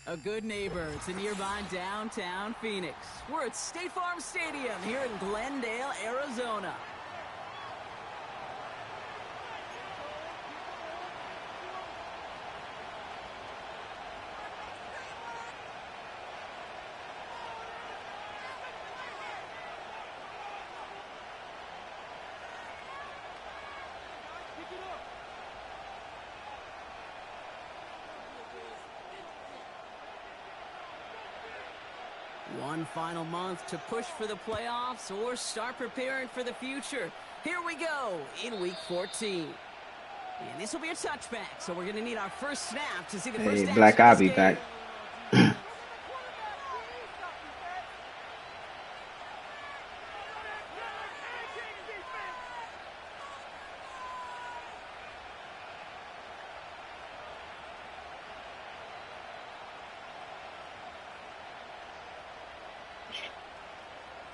A good neighbor to nearby downtown Phoenix. We're at State Farm Stadium here in Glendale, Arizona. One final month to push for the playoffs or start preparing for the future. Here we go in week 14. And this will be a touchback, so we're going to need our first snap to see the first Hey, Black, I'll be game. back.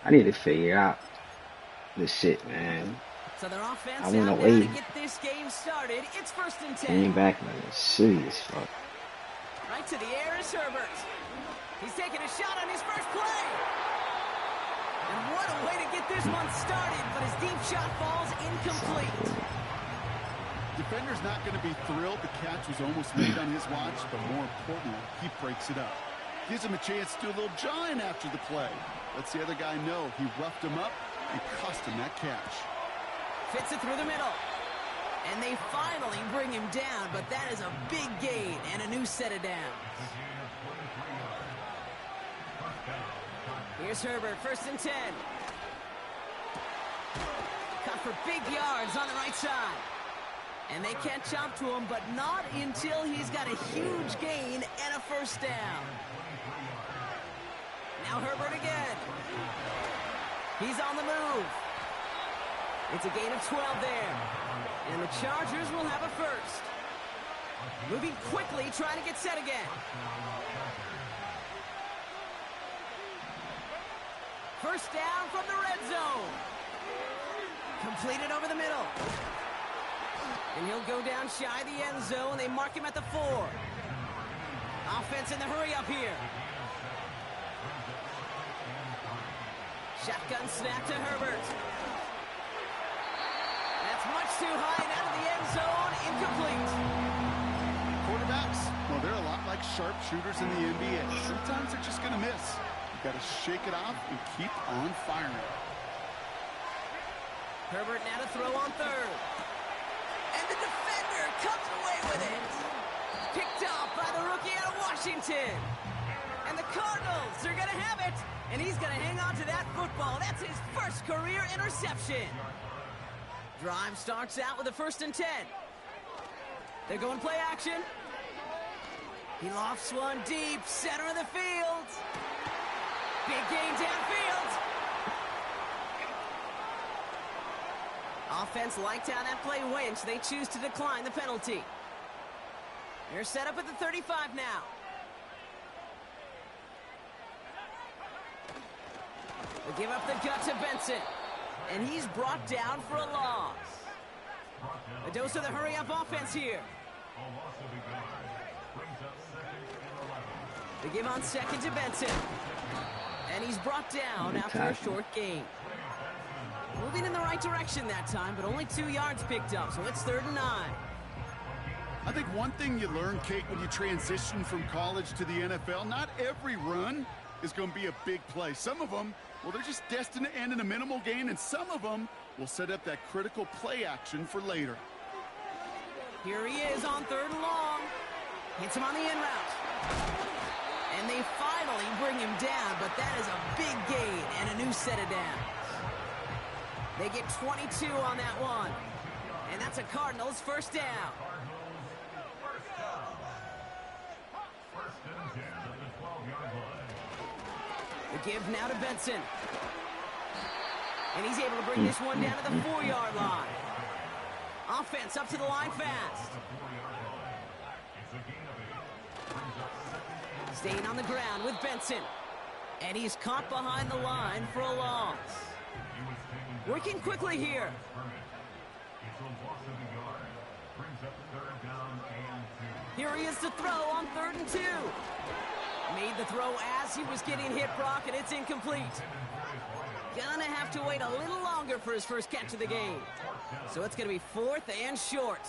I need to figure out this shit, man. So their offense I went out away. there to get this game started. It's 1st and 10. Came back, man. Serious fuck. Right to the air is Herbert. He's taking a shot on his first play. And what a way to get this one started, but his deep shot falls incomplete. Defender's not going to be thrilled the catch was almost made on his watch, but more importantly, he breaks it up. Gives him a chance to do a little jawing after the play. Lets the other guy know he roughed him up and cost him that catch. Fits it through the middle. And they finally bring him down, but that is a big gain and a new set of downs. Here's Herbert, 1st and 10. Cut for big yards on the right side. And they catch up to him, but not until he's got a huge gain and a first down. Now Herbert again. He's on the move. It's a gain of 12 there. And the Chargers will have a first. Moving quickly, trying to get set again. First down from the red zone. Completed over the middle. And he'll go down shy of the end zone. They mark him at the 4. Offense in the hurry up here. Shotgun snap to Herbert. That's much too high and out of the end zone. Incomplete. Quarterbacks, well, they're a lot like sharpshooters in the NBA. Sometimes they're just going to miss. You've got to shake it off and keep on firing. Herbert now to throw on 3rd. And the defender comes away with it. Picked up by the rookie out of Washington. And the Cardinals are going to have it. And he's going to hang on to that football. That's his first career interception. Drive starts out with a 1st and 10. They're going play action. He lofts one deep, center of the field. Big gain downfield. Offense liked how that play went, so they choose to decline the penalty. They're set up at the 35 now. They give up the gut to Benson. And he's brought down for a loss. A dose of the hurry-up offense here. They give on 2nd to Benson. And he's brought down after a short gain. Moving in the right direction that time, but only 2 yards picked up, so it's 3rd and 9. I think one thing you learn, Kate, when you transition from college to the NFL, not every run is going to be a big play. Some of them, well, they're just destined to end in a minimal gain, and some of them will set up that critical play action for later. Here he is on 3rd and long. Hits him on the in route. And they finally bring him down, but that is a big gain and a new set of downs. They get 22 on that one. And that's a Cardinals first down. The give now to Benson. And he's able to bring this one down to the 4-yard line. Offense up to the line fast. Staying on the ground with Benson. And he's caught behind the line for a loss. Working quickly here. Here he is to throw on 3rd and 2. Made the throw as he was getting hit, Brock, and it's incomplete. Gonna have to wait a little longer for his first catch of the game. So it's gonna be 4th and short.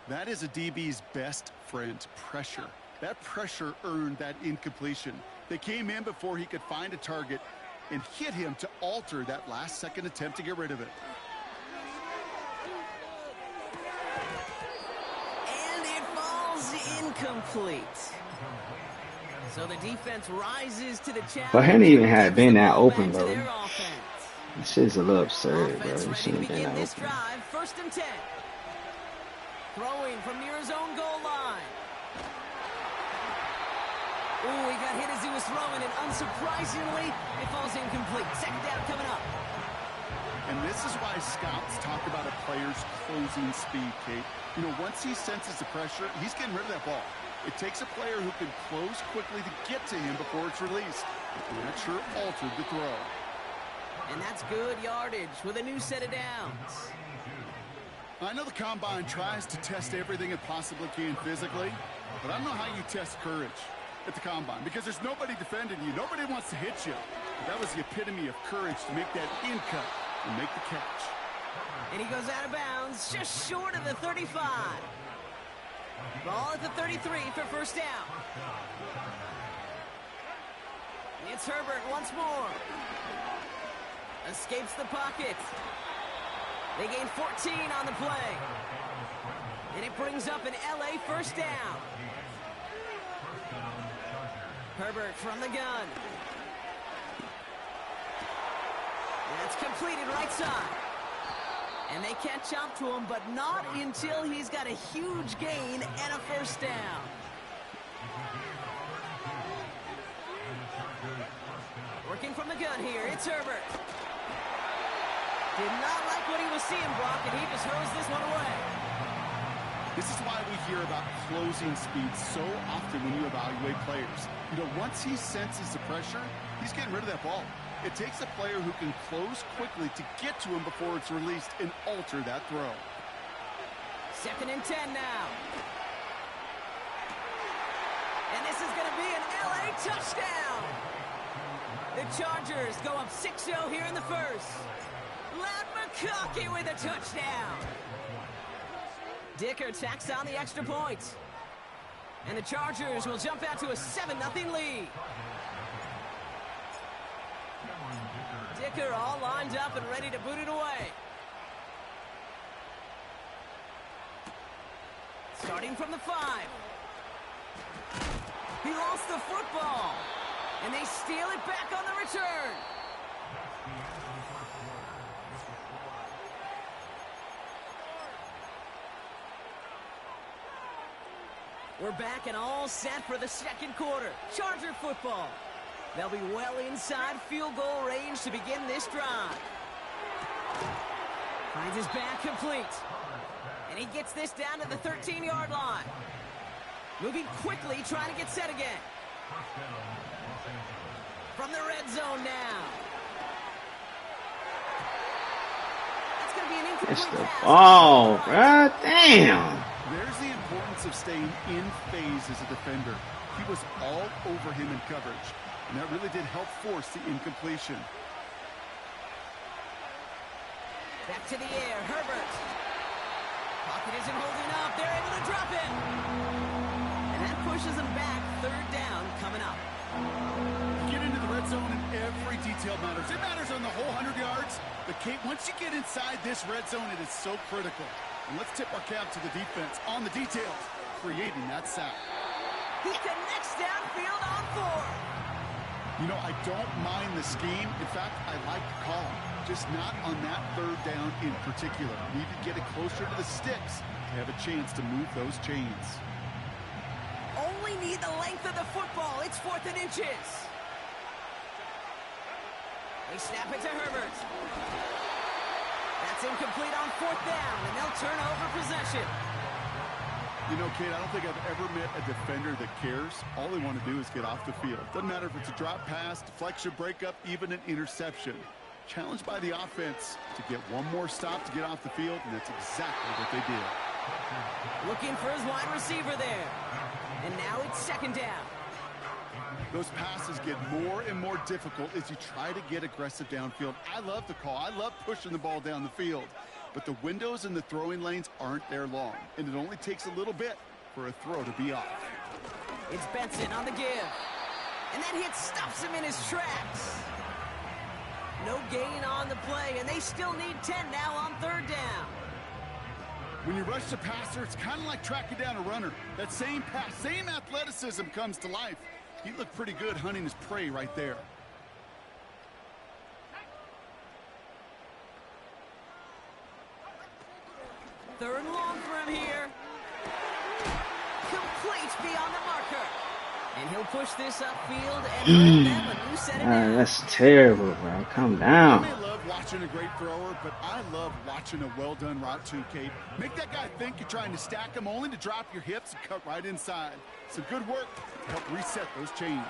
That is a DB's best friend, pressure. That pressure earned that incompletion. They came in before he could find a target and hit him to alter that last-second attempt to get rid of it. And it falls incomplete. So the defense rises to the challenge. But hadn't even had been that open, Back to bro. their offense. This shit's a little absurd, bro. Offense This ready to shouldn't have been begin that this open. drive. 1st and 10. Throwing from near his own goal line. Ooh, he got hit as he was throwing, and unsurprisingly, it falls incomplete. 2nd down coming up. And this is why scouts talk about a player's closing speed, Kate. You know, once he senses the pressure, he's getting rid of that ball. It takes a player who can close quickly to get to him before it's released. And that sure altered the throw. And that's good yardage with a new set of downs. I know the Combine tries to test everything it possibly can physically, but I don't know how you test courage at the Combine, because there's nobody defending you. Nobody wants to hit you. But that was the epitome of courage to make that in cut and make the catch. And he goes out of bounds just short of the 35. Ball at the 33 for 1st down. It's Herbert once more. Escapes the pocket. They gain 14 on the play. And it brings up an LA 1st down. Herbert from the gun. That's completed right side. And they catch up to him, but not until he's got a huge gain and a 1st down. Working from the gun here, it's Herbert. Did not like what he was seeing, Brock, and he just throws this one away. This is why we hear about closing speed so often when you evaluate players. You know, once he senses the pressure, he's getting rid of that ball. It takes a player who can close quickly to get to him before it's released and alter that throw. 2nd and 10 now. And this is going to be an LA touchdown. The Chargers go up 6-0 here in the 1st. Lat McConkey with a touchdown. Dicker tacks on the extra point. And the Chargers will jump out to a 7-0 lead. Dicker all lined up and ready to boot it away. Starting from the 5. He lost the football. And they steal it back on the return. We're back and all set for the 2nd quarter. Charger football. They'll be well inside field goal range to begin this drive. Finds his back complete. And he gets this down to the 13-yard line. Moving quickly, trying to get set again. From the red zone now. That's going to be an incomplete pass. Oh, bro, damn. There's the importance of staying in phase as a defender. He was all over him in coverage, and that really did help force the incompletion. Back to the air, Herbert. Pocket isn't holding up. They're able to drop it. And that pushes them back. 3rd down coming up. Get into the red zone, and every detail matters. It matters on the whole 100 yards. But, Kate, once you get inside this red zone, it is so critical. And let's tip our cap to the defense on the details, creating that sack. He connects downfield on 4. You know, I don't mind the scheme. In fact, I like the call. Just not on that 3rd down in particular. Need to get it closer to the sticks to have a chance to move those chains. Only need the length of the football. It's 4th and inches. They snap it to Herbert. That's incomplete on 4th down, and they'll turn over possession. You know, Kate, I don't think I've ever met a defender that cares. All they want to do is get off the field. Doesn't matter if it's a drop pass, deflection, breakup, even an interception. Challenged by the offense to get one more stop to get off the field, and that's exactly what they did. Looking for his wide receiver there. And now it's 2nd down. Those passes get more and more difficult as you try to get aggressive downfield. I love the call. I love pushing the ball down the field. But the windows in the throwing lanes aren't there long, and it only takes a little bit for a throw to be off. It's Benson on the give. And that hit stops him in his tracks. No gain on the play, and they still need 10 now on third down. When you rush the passer, it's kind of like tracking down a runner. That same pass, same athleticism comes to life. He looked pretty good hunting his prey right there. Third and long for him here. Complete beyond the marker. And he'll push this upfield and bring them a new set of downs. That's terrible, bro. Calm down. I may love watching a great thrower, but I love watching a well-done route too, Kate. Make that guy think you're trying to stack him only to drop your hips and cut right inside. Some good work to help reset those chains.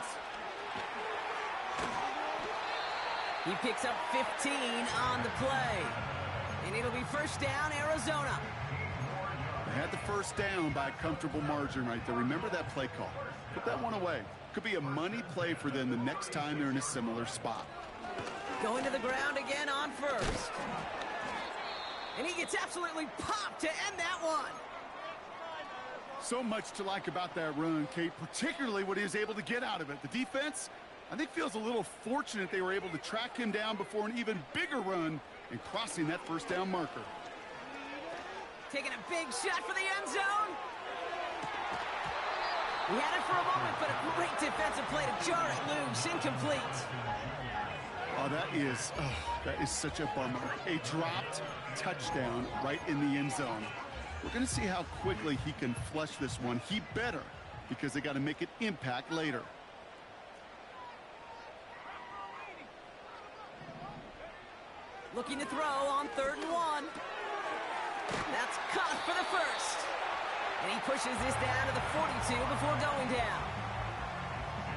He picks up 15 on the play. And it'll be first down, Arizona. They had the first down by a comfortable margin right there. Remember that play call. Put that one away. Could be a money play for them the next time they're in a similar spot. Going to the ground again on first. And he gets absolutely popped to end that one. So much to like about that run, Kate, particularly what he was able to get out of it. The defense, I think, feels a little fortunate they were able to track him down before an even bigger run and crossing that first down marker. Taking a big shot for the end zone. He had it for a moment, but a great defensive play to jar it loose. Incomplete. Oh, that is such a bummer. A dropped touchdown right in the end zone. We're going to see how quickly he can flush this one. He better, because they got to make an impact later. Looking to throw on 3rd and 1. That's caught for the first. And he pushes this down to the 42 before going down.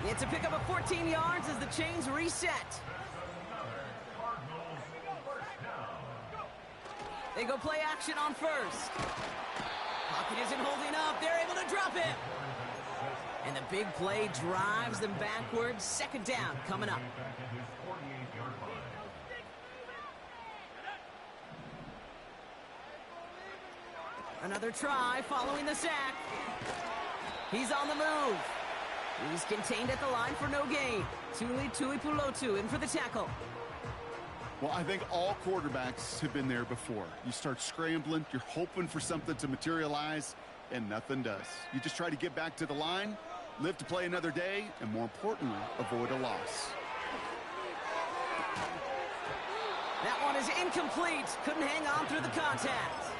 It's a pickup of 14 yards as the chains reset. They go play action on first. Pocket isn't holding up. They're able to drop it. And the big play drives them backwards. 2nd down coming up. Another try following the sack. He's on the move. He's contained at the line for no gain. Tuli Tuipulotu in for the tackle. Well, I think all quarterbacks have been there before. You start scrambling, you're hoping for something to materialize, and nothing does. You just try to get back to the line, live to play another day, and more importantly, avoid a loss. That one is incomplete. Couldn't hang on through the contact.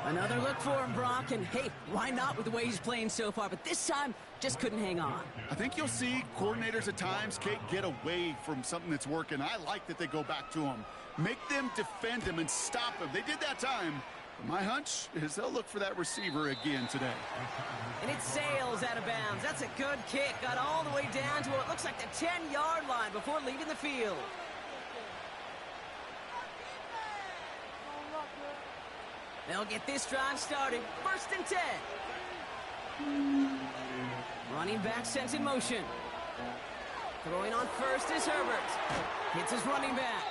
Another look for him, Brock, and hey, why not with the way he's playing so far? But this time, just couldn't hang on. I think you'll see coordinators at times, Kate, get away from something that's working. I like that they go back to him. Make them defend him and stop him. They did that time. But my hunch is they'll look for that receiver again today. And it sails out of bounds. That's a good kick. Got all the way down to what looks like the 10-yard line before leaving the field. They'll get this drive started. 1st and 10. Running back sent in motion. Throwing on first is Herbert. Hits his running back.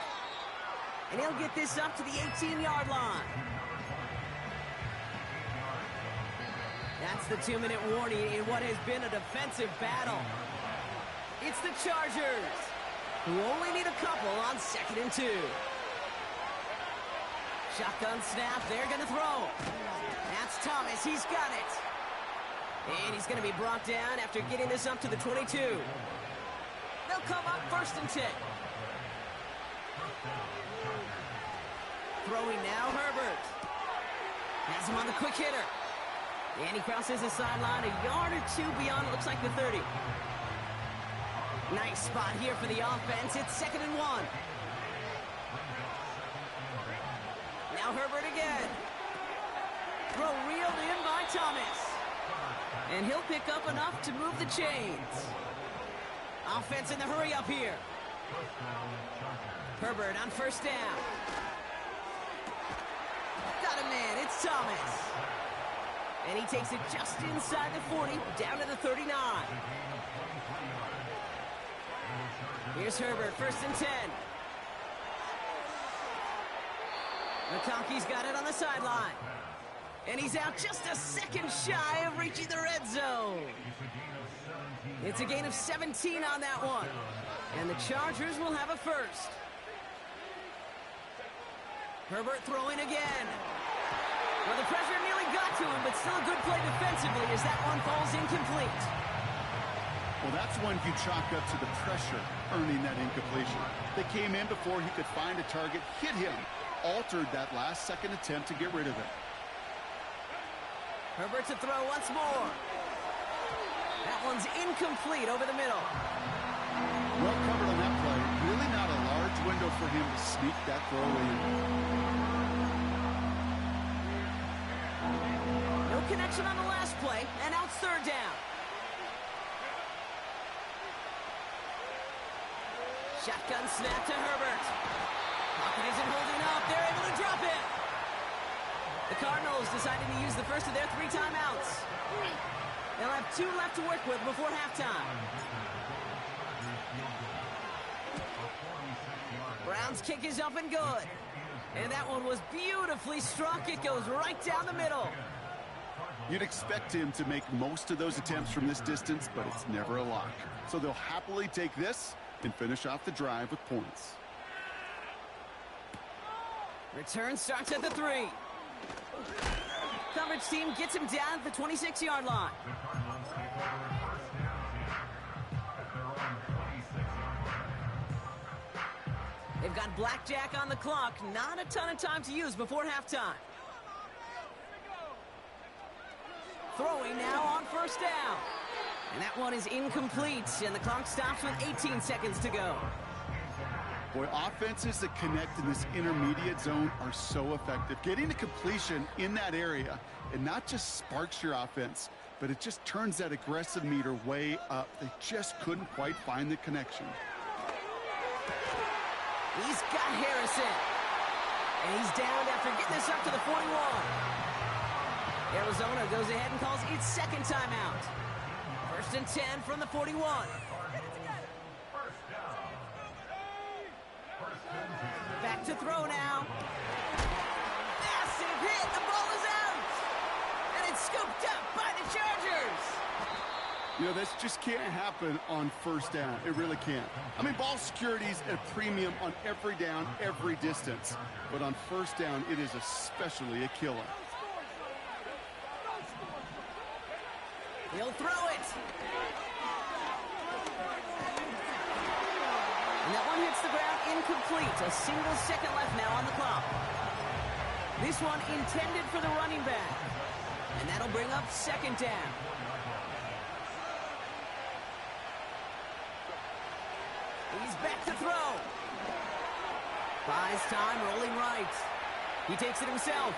And he'll get this up to the 18-yard line. That's the 2-minute warning in what has been a defensive battle. It's the Chargers, who only need a couple on 2nd and 2. Shotgun snap, they're going to throw. That's Thomas, he's got it. And he's going to be brought down after getting this up to the 22. They'll come up 1st and 10. Throwing now, Herbert. Has him on the quick hitter. And he crosses the sideline a yard or two beyond, it looks like the 30. Nice spot here for the offense. It's 2nd and 1. Now Herbert again. Throw reeled in by Thomas. And he'll pick up enough to move the chains. Offense in the hurry up here. Herbert on 1st down. Got a man, it's Thomas. And he takes it just inside the 40, down to the 39. Here's Herbert, 1st and 10. McConkey's got it on the sideline. And he's out just a second shy of reaching the red zone. It's a gain of 17 on that one. And the Chargers will have a first. Herbert throwing again. Well, the pressure nearly got to him, but still a good play defensively as that one falls incomplete. Well, that's one you chalk up to the pressure earning that incompletion. They came in before he could find a target, hit him, altered that last-second attempt to get rid of it. Herbert to throw once more. That one's incomplete over the middle. Well covered on that play. Really not a large window for him to sneak that throw in. No connection on the last play, and now it's 3rd down. Shotgun snap to Herbert. Pocket isn't holding up. They're able to drop it. The Cardinals deciding to use the first of their 3 timeouts. They'll have 2 left to work with before halftime. Brown's kick is up and good. And that one was beautifully struck. It goes right down the middle. You'd expect him to make most of those attempts from this distance, but it's never a lock. So they'll happily take this and finish off the drive with points. Return starts at the 3. Coverage team gets him down at the 26-yard line. They've got blackjack on the clock. Not a ton of time to use before halftime. Throwing now on 1st down. And that one is incomplete, and the clock stops with 18 seconds to go. Boy, offenses that connect in this intermediate zone are so effective. Getting to completion in that area, it not just sparks your offense, but it just turns that aggressive meter way up. They just couldn't quite find the connection. He's got Harrison. And he's down after getting this up to the 41. Arizona goes ahead and calls its 2nd timeout. 1st and 10 from the 41. Back to throw now. Massive hit. The ball is out. And it's scooped up by the Chargers. You know, this just can't happen on 1st down. It really can't. I mean, ball security's at a premium on every down, every distance. But on 1st down, it is especially a killer. He'll throw it. And that one hits the ground incomplete. A single second left now on the clock. This one intended for the running back. And that'll bring up 2nd down. He's back to throw. Buys time, rolling right. He takes it himself.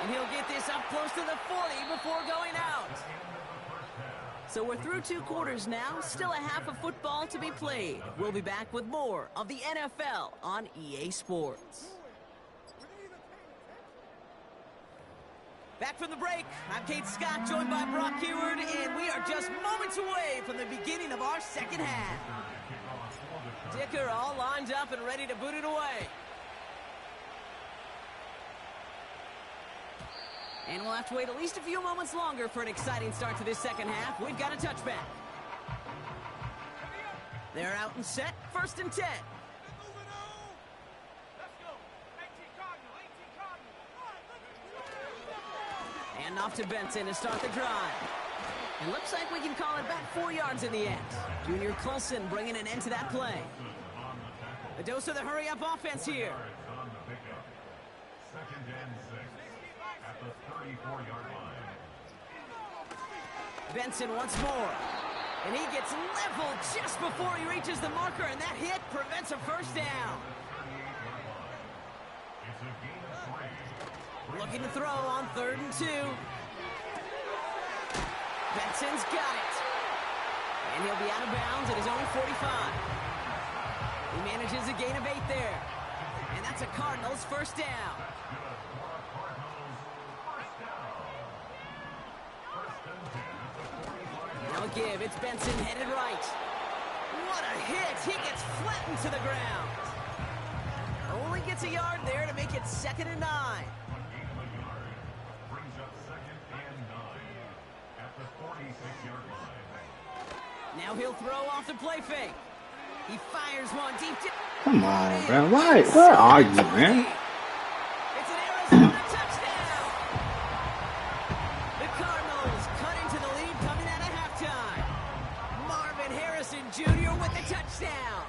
And he'll get this up close to the 40 before going out. So we're through 2 quarters now. Still a half of football to be played. We'll be back with more of the NFL on EA Sports. Back from the break, I'm Kate Scott, joined by Brock Heward, and we are just moments away from the beginning of our 2nd half. Dicker all lined up and ready to boot it away. And we'll have to wait at least a few moments longer for an exciting start to this 2nd half. We've got a touchback. They're out and set. 1st and 10. And off to Benson to start the drive. It looks like we can call it back 4 yards in the end. Junior Colson bringing an end to that play. A dose of the hurry-up offense here. 2nd and 6 at the 34-yard line. Benson once more. And he gets leveled just before he reaches the marker, and that hit prevents a 1st down. It's a gain of 3. Looking to throw on 3rd and 2. Benson's got it. And he'll be out of bounds at his own 45. He manages a gain of 8 there. And that's a Cardinals 1st down. No give. It's Benson headed right. What a hit! He gets flattened to the ground. Only gets a yard there to make it 2nd and 9. Brings up 2nd and 9 at the 46-yard line. Now he'll throw off the play fake. He fires one deep. Come on, bro. Why? Where are you, man? It's an Arizona touchdown. The Cardinals cut into the lead coming out of halftime. Marvin Harrison Jr. with the touchdown.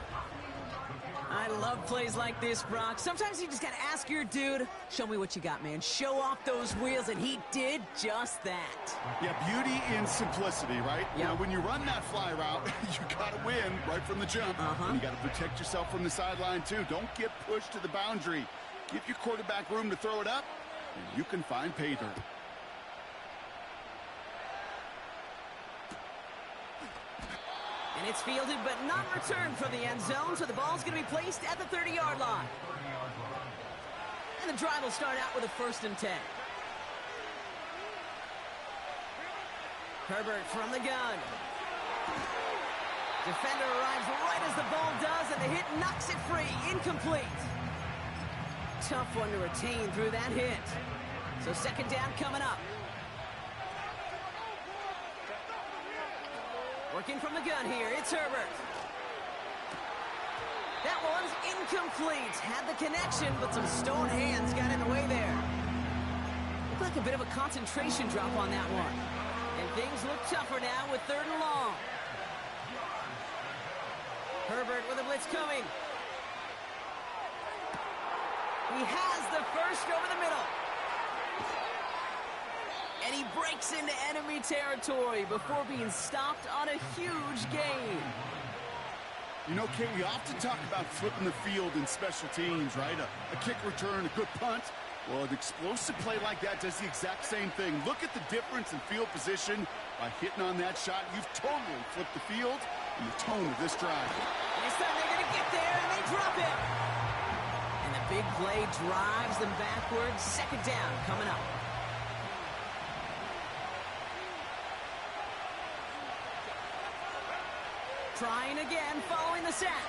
I love plays like this, Brock. Sometimes you just got to ask your dude, show me what you got, man. Show off those wheels, and he did just that. Yeah, beauty in simplicity, right? Yep. Now, when you run that fly route, you got to win right from the jump. And you got to protect yourself from the sideline, too. Don't get pushed to the boundary. Give your quarterback room to throw it up, and you can find pay dirt. And it's fielded but not returned from the end zone, so the ball's going to be placed at the 30-yard line. And the drive will start out with a 1st and 10. Herbert from the gun. Defender arrives right as the ball does, and the hit knocks it free. Incomplete. Tough one to retain through that hit. So 2nd down coming up. Working from the gun here, it's Herbert. That one's incomplete. Had the connection, but some stone hands got in the way there. Looked like a bit of a concentration drop on that one. And things look tougher now with 3rd and long. Herbert with a blitz coming. He has the first over the middle. And he breaks into enemy territory before being stopped on a huge gain. You know, Kate, we often talk about flipping the field in special teams, right? A kick return, a good punt. Well, an explosive play like that does the exact same thing. Look at the difference in field position by hitting on that shot. You've totally flipped the field and the tone of this drive. And this time they're going to get there, and they drop it. And the big play drives them backwards. 2nd down coming up. Trying again, following the sack.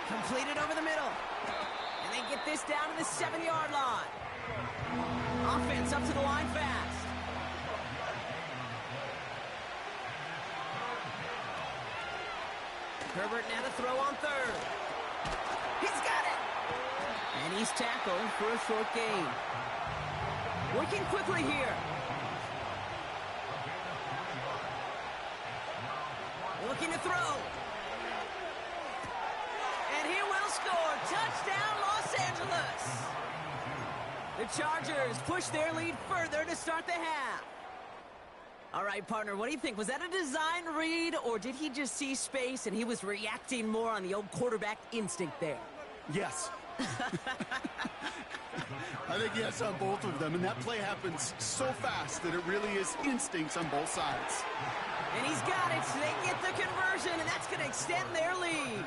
Completed over the middle. And they get this down to the 7-yard line. Offense up to the line fast. Herbert now to throw on 3rd. He's got it. And he's tackled for a short gain. Working quickly here. Looking to throw. And he will score. Touchdown, Los Angeles. The Chargers push their lead further to start the half. All right, partner, what do you think? Was that a design read, or did he just see space and he was reacting more on the old quarterback instinct there? Yes. I think yes on both of them, and that play happens so fast that it really is instincts on both sides. And he's got it. They get the conversion, and that's going to extend their lead.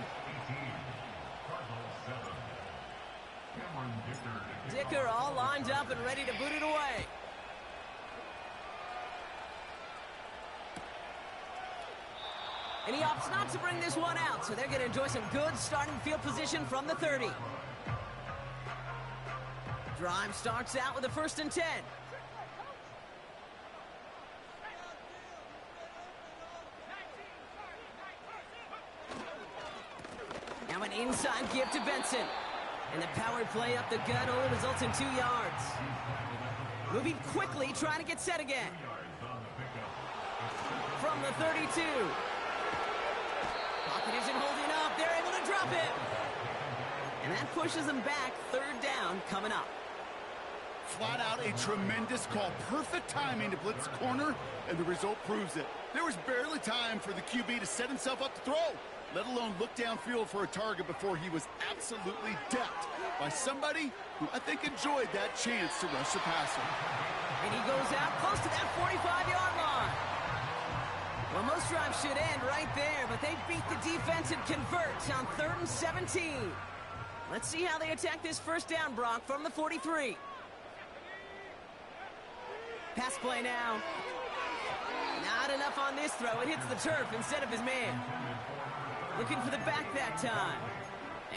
Dicker all lined up and ready to boot it away. And he opts not to bring this one out, so they're going to enjoy some good starting field position from the 30. Drive starts out with a 1st and 10. Now an inside give to Benson. And the power play up the gut only results in 2 yards. Moving quickly, trying to get set again. From the 32. Pocket isn't holding up. They're able to drop it. And that pushes them back. 3rd down coming up. Flat out a tremendous call. Perfect timing to blitz the corner, and the result proves it. There was barely time for the QB to set himself up to throw, let alone look downfield for a target before he was absolutely decked by somebody who I think enjoyed that chance to rush the passer. And he goes out close to that 45-yard line. Well, most drives should end right there, but they beat the defense and convert on 3rd and 17. Let's see how they attack this 1st down, Brock, from the 43. Pass play now. Not enough on this throw. It hits the turf instead of his man. Looking for the back that time.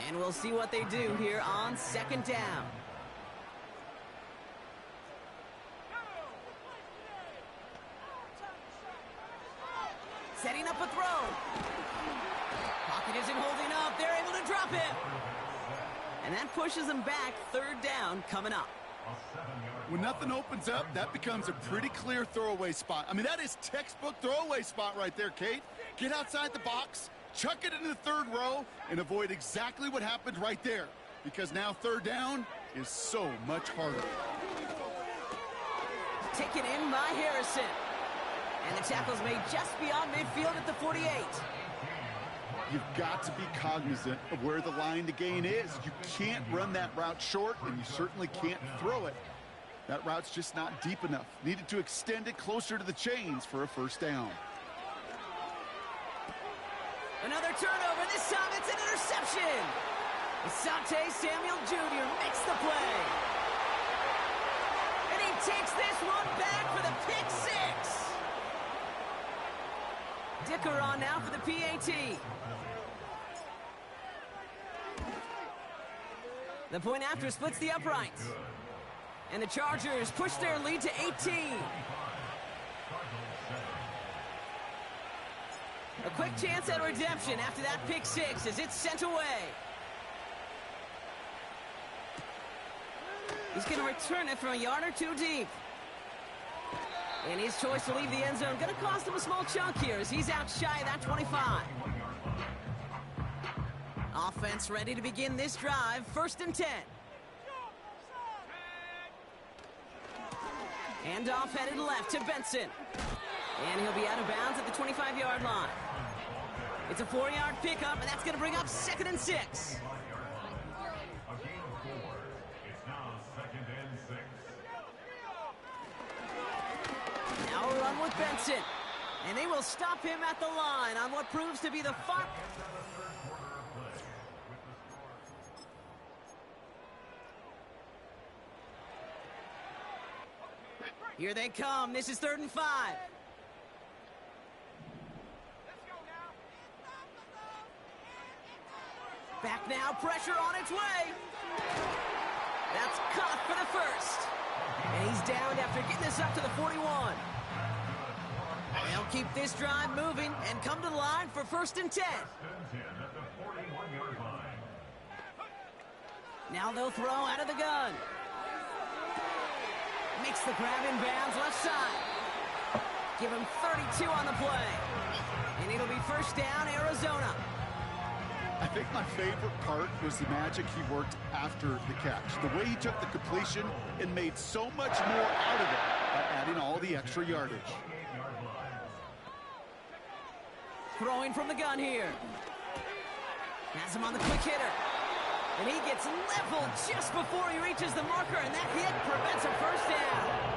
And we'll see what they do here on second down. Setting up a throw. Pocket isn't holding up. They're able to drop him. And that pushes them back. Third down coming up. When nothing opens up, that becomes a pretty clear throwaway spot. I mean, that is textbook throwaway spot right there, Kate. Get outside the box, chuck it into the third row, and avoid exactly what happened right there. Because now third down is so much harder. Taken in by Harrison. And the tackle's made just beyond midfield at the 48. You've got to be cognizant of where the line to gain is. You can't run that route short, and you certainly can't throw it. That route's just not deep enough. Needed to extend it closer to the chains for a first down. Another turnover. This time it's an interception. Asante Samuel Jr. makes the play. And he takes this one back for the pick six. Dicker on now for the PAT. The point after splits the uprights. And the Chargers push their lead to 18. A quick chance at redemption after that pick six as it's sent away. He's going to return it from a yard or two deep. And his choice to leave the end zone going to cost him a small chunk here as he's out shy of that 25. Offense ready to begin this drive. First and 10. Handoff headed left to Benson. And he'll be out of bounds at the 25-yard line. It's a 4-yard pickup, and that's going to bring up second and 6. A gain of 4. It's now second and 6. Now a run with Benson. And they will stop him at the line on what proves to be the final. Here they come. This is 3rd and 5. Back now, pressure on its way. That's caught for the first. And he's downed after getting this up to the 41. They'll keep this drive moving and come to the line for 1st and 10. Now they'll throw out of the gun. Makes the grab in bounds left side. Give him 32 on the play. And it'll be first down, Arizona. I think my favorite part was the magic he worked after the catch. The way he took the completion and made so much more out of it by adding all the extra yardage. Throwing from the gun here. Has him on the quick hitter. And he gets leveled just before he reaches the marker, and that hit prevents a first down.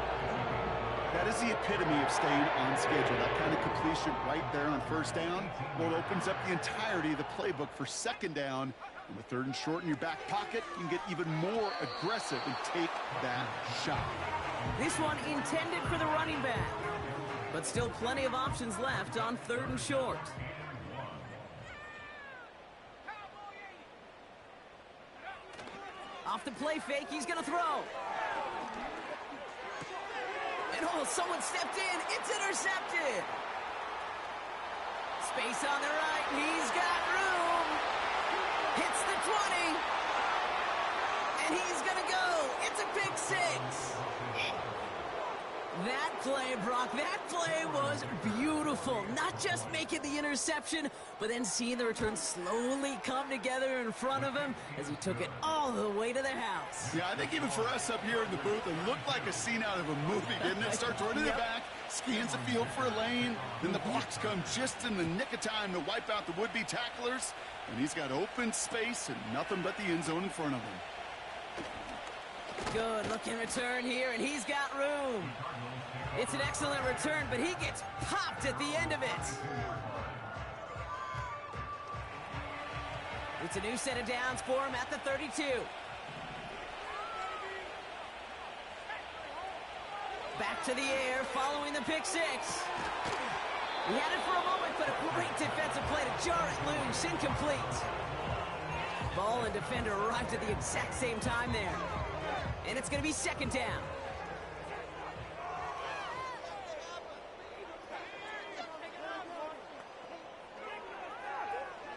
That is the epitome of staying on schedule. That kind of completion right there on first down. Well, it opens up the entirety of the playbook for second down. And with 3rd and short in your back pocket, you can get even more aggressive and take that shot. This one intended for the running back. But still plenty of options left on 3rd and short. Off the play fake, he's going to throw. And oh, someone stepped in. It's intercepted. Space on the right. He's got room. Hits the 20. And he's going to go. It's a pick six. That play, Brock, that play was beautiful. Not just making the interception, but then seeing the return slowly come together in front of him as he took it all the way to the house. Yeah, I think even for us up here in the booth, it looked like a scene out of a movie, didn't it? Starts running the back, scans the field for a lane, then the blocks come just in the nick of time to wipe out the would-be tacklers, and he's got open space and nothing but the end zone in front of him. Good looking return here, and he's got room. It's an excellent return, but he gets popped at the end of it. It's a new set of downs for him at the 32. Back to the air, following the pick six. He had it for a moment, but a great defensive play to jar it loose. Incomplete. Ball and defender arrived at the exact same time there. And it's going to be second down.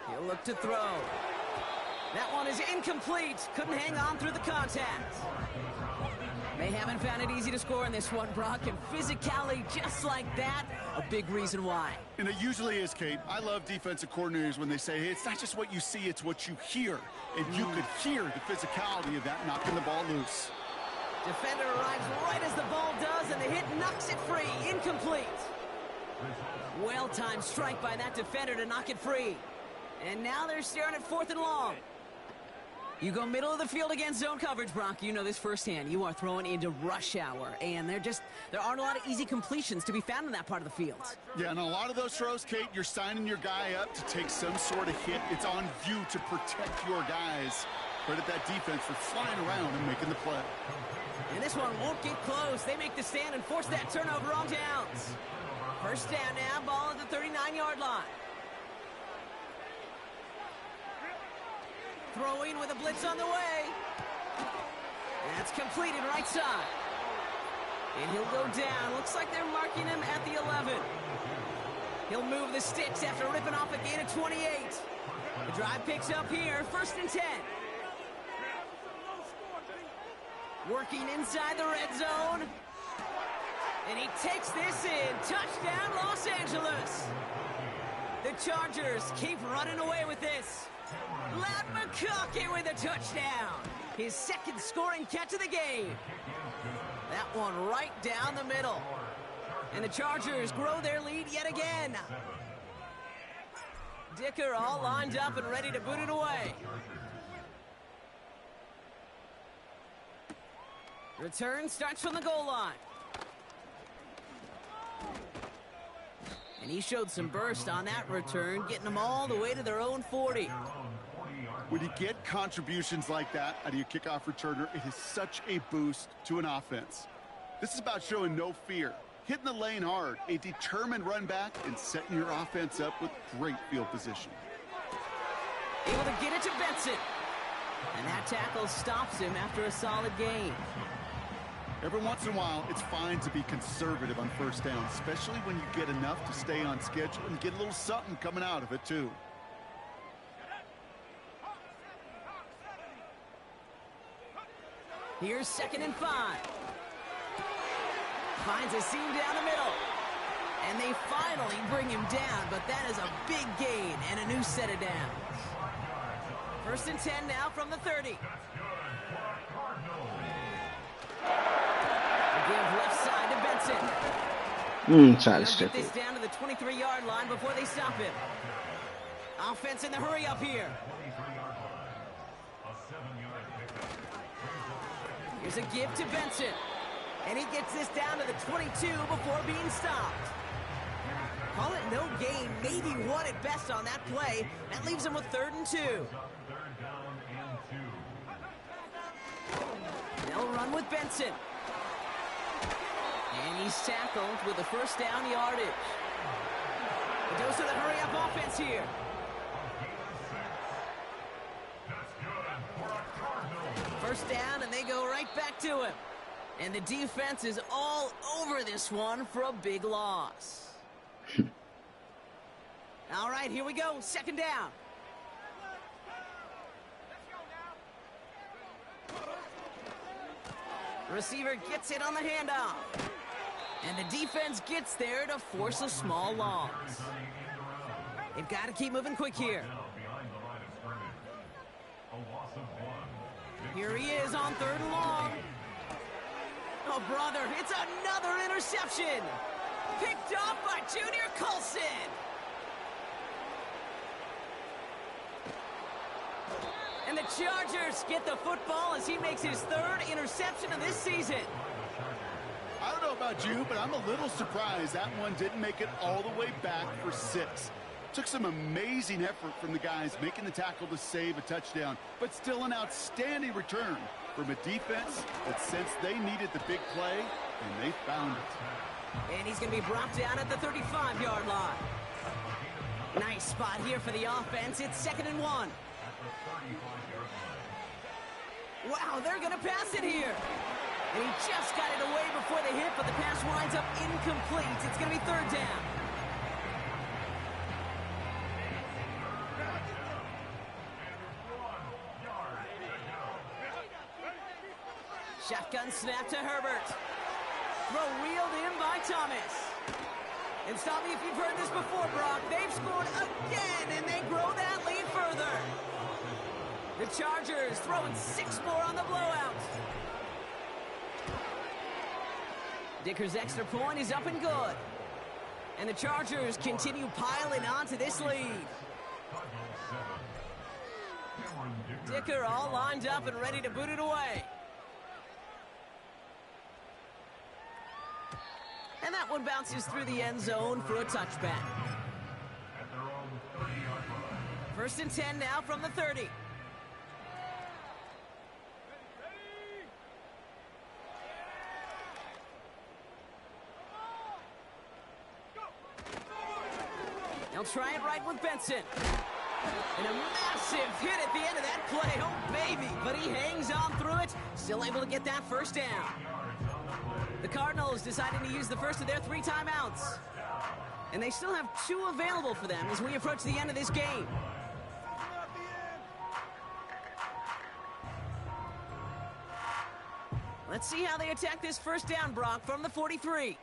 He'll look to throw. That one is incomplete. Couldn't hang on through the contact. They haven't found it easy to score in this one, Brock, and physicality just like that, a big reason why. And it usually is, Kate. I love defensive coordinators when they say, hey, it's not just what you see, it's what you hear. And you could hear the physicality of that knocking the ball loose. Defender arrives right as the ball does, and the hit knocks it free. Incomplete. Well-timed strike by that defender to knock it free. And now they're staring at 4th and long. You go middle of the field against zone coverage, Brock. You know this firsthand. You are throwing into rush hour, and there aren't a lot of easy completions to be found in that part of the field. Yeah, and a lot of those throws, Kate, you're signing your guy up to take some sort of hit. It's on you to protect your guys. Credit that defense for flying around and making the play. And this one won't get close. They make the stand and force that turnover on downs. First down now, ball at the 39-yard line. Throwing with a blitz on the way. That's completed right side. And he'll go down. Looks like they're marking him at the 11. He'll move the sticks after ripping off a gain of 28. The drive picks up here, 1st and 10. Working inside the red zone. And he takes this in. Touchdown, Los Angeles. The Chargers keep running away with this. Lad McConkey with a touchdown. His 2nd scoring catch of the game. That one right down the middle. And the Chargers grow their lead yet again. Dicker all lined up and ready to boot it away. Return starts from the goal line. And he showed some burst on that return, getting them all the way to their own 40. When you get contributions like that out of your kickoff returner, it is such a boost to an offense. This is about showing no fear, hitting the lane hard, a determined run back, and setting your offense up with great field position. Able to get it to Benson. And that tackle stops him after a solid gain. Every once in a while, it's fine to be conservative on first down, especially when you get enough to stay on schedule and get a little something coming out of it, too. Here's 2nd and 5. Finds a seam down the middle. And they finally bring him down, but that is a big gain and a new set of downs. 1st and 10 now from the 30. Give left side to Benson. Try to They'll strip get this it. down to the 23-yard line before they stop him. Offense in the hurry up here. Here's a give to Benson. And he gets this down to the 22 before being stopped. Call it no gain, maybe 1 at best on that play. That leaves him with 3rd and 2. They'll run with Benson. And he's tackled with the 1st down yardage. A dose of the hurry-up offense here. First down, and they go right back to him. And the defense is all over this one for a big loss. All right, here we go. 2nd down. Receiver gets it on the handoff. And the defense gets there to force a small loss. They've got to keep moving quick here. Here he is on 3rd and long. Oh, brother, it's another interception. Picked off by Junior Colson. And the Chargers get the football as he makes his 3rd interception of this season. I don't know about you, but I'm a little surprised that one didn't make it all the way back for 6. Took some amazing effort from the guys making the tackle to save a touchdown, but still an outstanding return. from a defense that sensed they needed the big play, and they found it. And he's going to be brought down at the 35-yard line. Nice spot here for the offense. It's 2nd and 1. Wow, they're going to pass it here. And he just got it away before the hit, but the pass winds up incomplete. It's going to be 3rd down. Shotgun snap to Herbert. Throw reeled in by Thomas. And stop me if you've heard this before, Brock. They've scored again, and they grow that lead further. The Chargers throwing 6 more on the blowout. Dicker's extra point is up and good. And the Chargers continue piling onto this lead. Dicker all lined up and ready to boot it away. And that one bounces through the end zone for a touchback. 1st and 10 now from the 30. They'll try it right with Benson. And a massive hit at the end of that play. Oh, baby. But he hangs on through it. Still able to get that 1st down. The Cardinals deciding to use the first of their 3 timeouts. And they still have 2 available for them as we approach the end of this game. Let's see how they attack this 1st down, Brock, from the 43.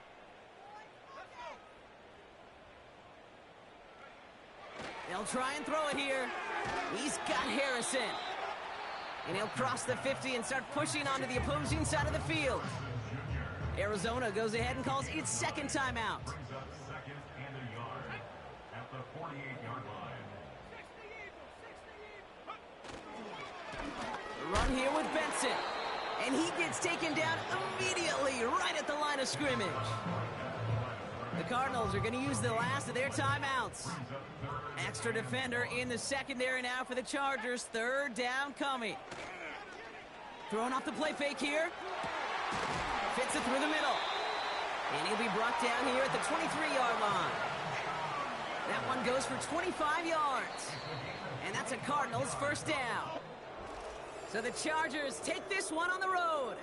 They'll try and throw it here. He's got Harrison. And he'll cross the 50 and start pushing onto the opposing side of the field. Arizona goes ahead and calls its 2nd timeout. Run here with Benson. And he gets taken down immediately right at the line of scrimmage. The Cardinals are going to use the last of their timeouts. Extra defender in the secondary now for the Chargers. 3rd down coming. Throwing off the play fake here. Fits it through the middle. And he'll be brought down here at the 23-yard line. That one goes for 25 yards. And that's a Cardinals 1st down. So the Chargers take this one on the road.